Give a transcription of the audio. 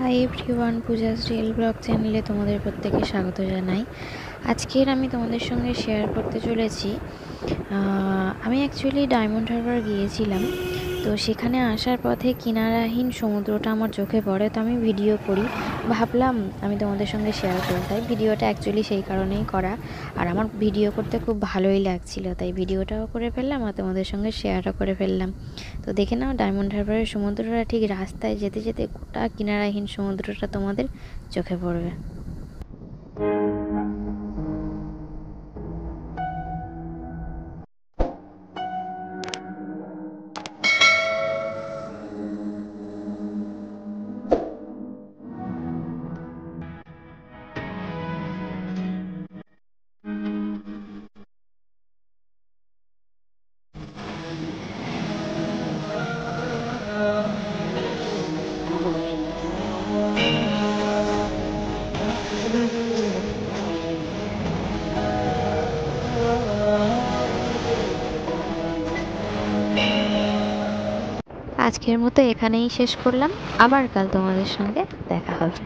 Hi everyone, Puja's real blog চ্যানেলে তোমাদের প্রত্যেকে স্বাগত জানাই। আজকের আমি তোমাদের সঙ্গে শেয়ার করতে চলেছি, আমি অ্যাকচুয়ালি ডায়মন্ড হারবার গিয়েছিলাম। তো সেখানে আসার পথে কিনারাহীন সমুদ্রটা আমার চোখে পড়ে, তো আমি ভিডিও করি, ভাবলাম আমি তোমাদের সঙ্গে শেয়ার করি। তাই ভিডিওটা অ্যাকচুয়ালি সেই কারণেই করা, আর আমার ভিডিও করতে খুব ভালোই লাগছিল, তাই ভিডিওটাও করে ফেললাম আর তোমাদের সঙ্গে শেয়ারও করে ফেললাম। তো দেখে নাও, ডায়মন্ড হারবারের সমুদ্রটা ঠিক রাস্তায় যেতে যেতে গোটা কিনারাহীন সমুদ্রটা তোমাদের চোখে পড়বে। আজকের মতো এখানেই শেষ করলাম, আবার কাল তোমাদের সঙ্গে দেখা হবে।